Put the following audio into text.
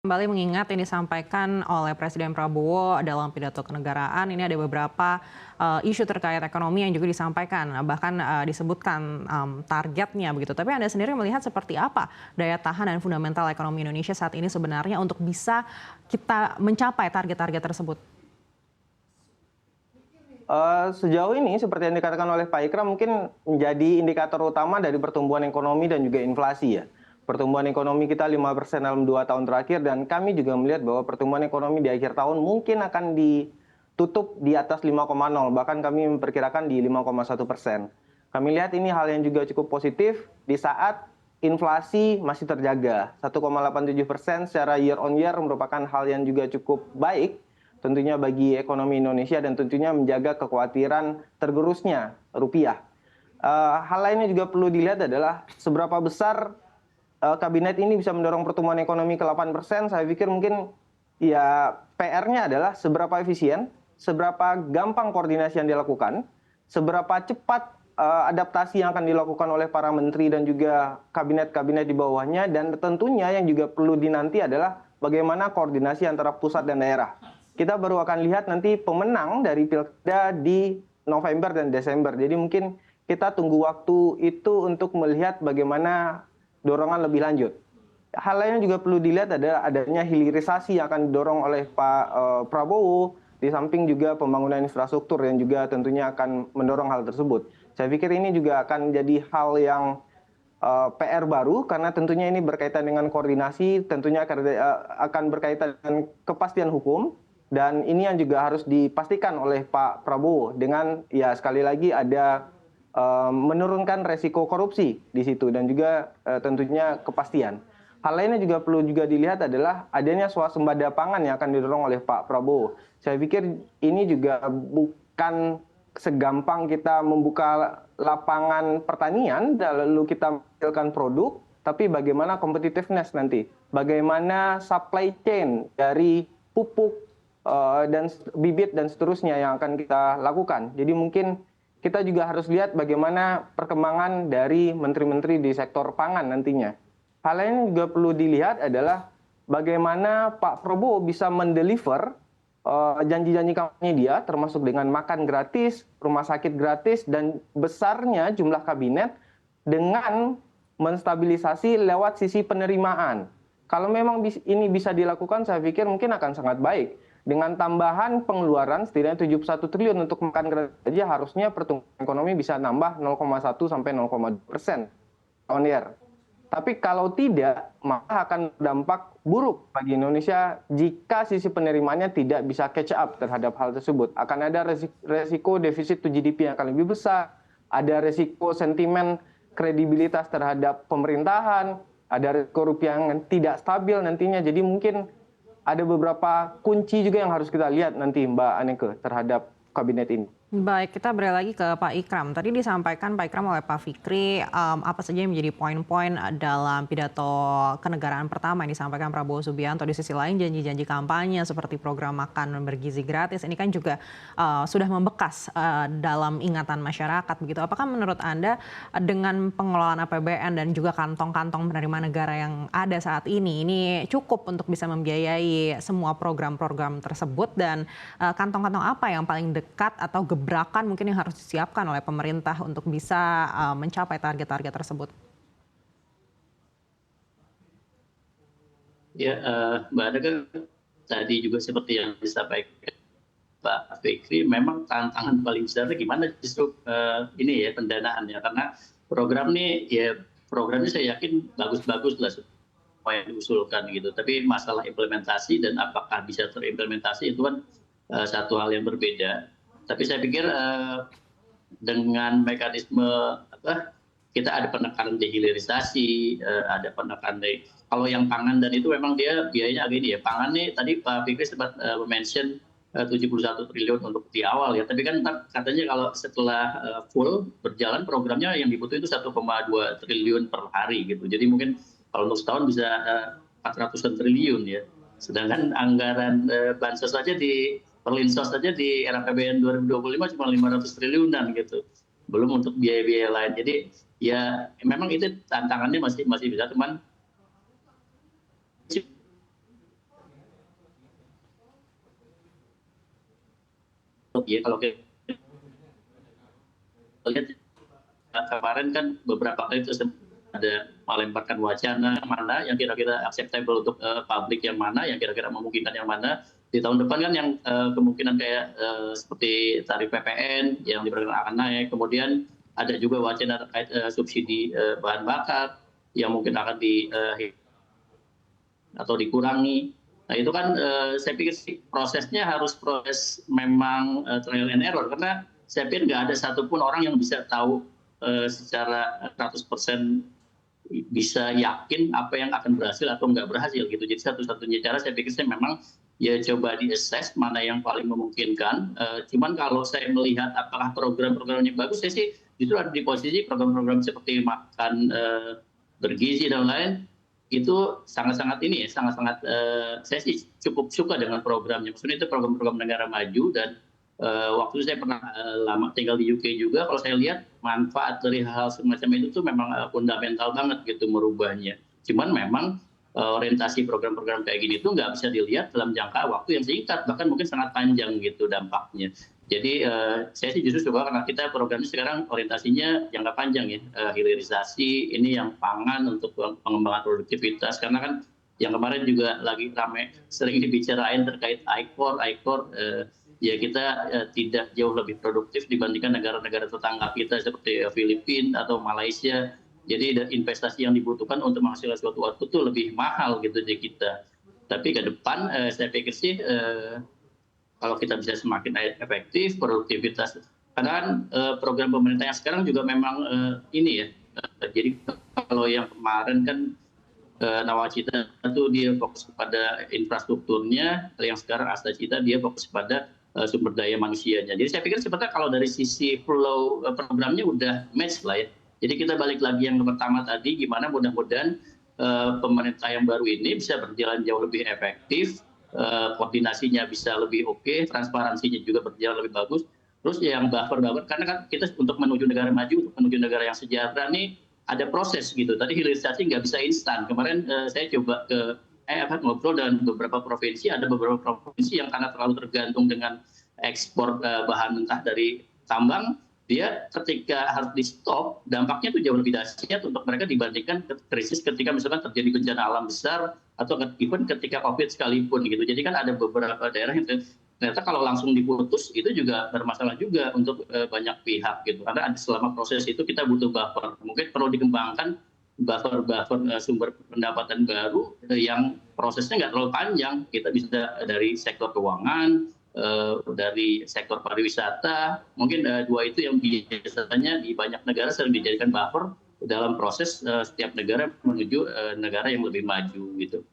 Kembali mengingat yang disampaikan oleh Presiden Prabowo dalam pidato kenegaraan, ini ada beberapa isu terkait ekonomi yang juga disampaikan, bahkan disebutkan targetnya begitu. Tapi Anda sendiri melihat seperti apa daya tahan dan fundamental ekonomi Indonesia saat ini sebenarnya untuk bisa kita mencapai target-target tersebut? Sejauh ini seperti yang dikatakan oleh Pak Ikram mungkin menjadi indikator utama dari pertumbuhan ekonomi dan juga inflasi ya. Pertumbuhan ekonomi kita 5% dalam 2 tahun terakhir dan kami juga melihat bahwa pertumbuhan ekonomi di akhir tahun mungkin akan ditutup di atas 5,0, bahkan kami memperkirakan di 5,1%. Kami lihat ini hal yang juga cukup positif di saat inflasi masih terjaga. 1,87% secara year on year merupakan hal yang juga cukup baik tentunya bagi ekonomi Indonesia dan tentunya menjaga kekhawatiran tergerusnya rupiah. Hal lainnya juga perlu dilihat adalah seberapa besar kabinet ini bisa mendorong pertumbuhan ekonomi ke 8%. Saya pikir mungkin ya PR-nya adalah seberapa efisien, seberapa gampang koordinasi yang dilakukan, seberapa cepat adaptasi yang akan dilakukan oleh para menteri dan juga kabinet-kabinet di bawahnya, dan tentunya yang juga perlu dinanti adalah bagaimana koordinasi antara pusat dan daerah. Kita baru akan lihat nanti pemenang dari pilkada di November dan Desember. Jadi mungkin kita tunggu waktu itu untuk melihat bagaimana dorongan lebih lanjut. Hal lain yang juga perlu dilihat adalah adanya hilirisasi yang akan didorong oleh Pak Prabowo, di samping juga pembangunan infrastruktur yang juga tentunya akan mendorong hal tersebut. Saya pikir ini juga akan jadi hal yang PR baru karena tentunya ini berkaitan dengan koordinasi, tentunya akan berkaitan dengan kepastian hukum. Dan ini yang juga harus dipastikan oleh Pak Prabowo dengan ya sekali lagi ada menurunkan resiko korupsi di situ dan juga tentunya kepastian. Hal lainnya juga perlu juga dilihat adalah adanya swasembada pangan yang akan didorong oleh Pak Prabowo. Saya pikir ini juga bukan segampang kita membuka lapangan pertanian lalu kita menghasilkan produk, tapi bagaimana competitiveness nanti, bagaimana supply chain dari pupuk dan bibit dan seterusnya yang akan kita lakukan. Jadi mungkin kita juga harus lihat bagaimana perkembangan dari menteri-menteri di sektor pangan nantinya. Hal lain yang juga perlu dilihat adalah bagaimana Pak Prabowo bisa mendeliver janji-janji kampanye dia, termasuk dengan makan gratis, rumah sakit gratis, dan besarnya jumlah kabinet dengan menstabilisasi lewat sisi penerimaan. Kalau memang ini bisa dilakukan, saya pikir mungkin akan sangat baik. Dengan tambahan pengeluaran setidaknya 71 triliun untuk makan gratis saja, harusnya pertumbuhan ekonomi bisa nambah 0,1 sampai 0,2% on year. Tapi kalau tidak, maka akan berdampak buruk bagi Indonesia jika sisi penerimaannya tidak bisa catch up terhadap hal tersebut. Akan ada resiko defisit to GDP yang akan lebih besar, ada resiko sentimen kredibilitas terhadap pemerintahan, ada resiko rupiah yang tidak stabil nantinya. Jadi mungkin ada beberapa kunci juga yang harus kita lihat nanti Mbak Aneke terhadap kabinet ini. Baik, kita beralih lagi ke Pak Ikram. Tadi disampaikan Pak Ikram oleh Pak Fikri apa saja yang menjadi poin-poin dalam pidato kenegaraan pertama yang disampaikan Prabowo Subianto. Di sisi lain janji-janji kampanye seperti program makan bergizi gratis ini kan juga sudah membekas dalam ingatan masyarakat begitu. Apakah menurut Anda dengan pengelolaan APBN dan juga kantong-kantong penerima negara yang ada saat ini cukup untuk bisa membiayai semua program-program tersebut, dan kantong-kantong apa yang paling dekat atau gebrakan mungkin yang harus disiapkan oleh pemerintah untuk bisa mencapai target-target tersebut? Ya, Mbak Ada kan tadi juga seperti yang disampaikan Pak Fikri, memang tantangan paling besarnya gimana justru ini ya pendanaan ya, karena program programnya saya yakin bagus-bagus lah semua yang diusulkan gitu, tapi masalah implementasi dan apakah bisa terimplementasi itu kan satu hal yang berbeda. Tapi saya pikir dengan mekanisme kita ada penekanan di hilirisasi, ada penekanan kalau yang pangan dan itu memang dia biayanya agak ini ya. Pangan nih tadi Pak Fikri sempat mention 71 triliun untuk di awal ya. Tapi kan katanya kalau setelah full berjalan programnya yang dibutuhin itu 1,2 triliun per hari gitu. Jadi mungkin kalau untuk setahun bisa 400-an triliun ya. Sedangkan anggaran bansos saja di Perlinsos saja di RAPBN 2025 cuma 500 triliunan gitu. Belum untuk biaya-biaya lain. Jadi ya memang itu tantangannya masih bisa, cuman ya kalau kita lihat kemarin kan beberapa kali itu ada melemparkan wacana mana yang kira-kira acceptable untuk publik, yang mana yang kira-kira memungkinkan, yang mana di tahun depan kan yang kemungkinan kayak seperti tarif PPN yang diperkirakan akan naik, kemudian ada juga wacana terkait subsidi bahan bakar yang mungkin akan atau dikurangi. Nah itu kan saya pikir sih prosesnya harus proses memang trial and error, karena saya pikir nggak ada satupun orang yang bisa tahu secara 100% bisa yakin apa yang akan berhasil atau nggak berhasil gitu. Jadi satu-satunya cara saya pikir saya memang ya coba di-assess mana yang paling memungkinkan. Cuman kalau saya melihat apakah program-programnya bagus, saya sih justru ada di posisi program-program seperti makan bergizi dan lain itu sangat-sangat ini ya, sangat-sangat saya sih cukup suka dengan programnya. Maksudnya itu program-program negara maju, dan waktu saya pernah lama tinggal di UK juga, kalau saya lihat manfaat dari hal semacam itu tuh memang fundamental banget gitu merubahnya. Cuman memang orientasi program-program kayak gini tuh nggak bisa dilihat dalam jangka waktu yang singkat, bahkan mungkin sangat panjang gitu dampaknya. Jadi saya sih justru suka karena kita programnya sekarang orientasinya jangka panjang ya, hilirisasi, ini yang pangan untuk pengembangan produktivitas, karena kan yang kemarin juga lagi ramai sering dibicarain terkait ICOR, ya kita tidak jauh lebih produktif dibandingkan negara-negara tetangga kita seperti Filipina atau Malaysia. Jadi investasi yang dibutuhkan untuk menghasilkan suatu output itu lebih mahal gitu di kita. Tapi ke depan saya pikir sih kalau kita bisa semakin efektif, produktivitas. Karena kan program pemerintah yang sekarang juga memang ini ya. Jadi kalau yang kemarin kan Nawacita itu dia fokus kepada infrastrukturnya, yang sekarang Astacita dia fokus pada sumber daya manusianya. Jadi saya pikir sebetulnya kalau dari sisi flow programnya udah match lah ya. Jadi kita balik lagi yang pertama tadi, gimana mudah-mudahan pemerintah yang baru ini bisa berjalan jauh lebih efektif, koordinasinya bisa lebih oke, transparansinya juga berjalan lebih bagus. Terus yang buffer, karena kan kita untuk menuju negara maju, untuk menuju negara yang sejahtera nih ada proses gitu. Tadi hilirisasi nggak bisa instan. Kemarin saya coba ngobrol dengan beberapa provinsi, ada beberapa provinsi yang karena terlalu tergantung dengan ekspor bahan mentah dari tambang, dia ketika harus di stop, dampaknya itu jauh lebih dahsyat untuk mereka dibandingkan krisis ketika misalkan terjadi bencana alam besar atau even ketika COVID sekalipun gitu. Jadi kan ada beberapa daerah yang ternyata kalau langsung diputus itu juga bermasalah juga untuk banyak pihak gitu. Karena selama proses itu kita butuh buffer. Mungkin perlu dikembangkan buffer sumber pendapatan baru yang prosesnya nggak terlalu panjang. Kita bisa dari sektor keuangan, dari sektor pariwisata, mungkin dua itu yang biasanya di banyak negara sering dijadikan buffer dalam proses setiap negara menuju negara yang lebih maju gitu.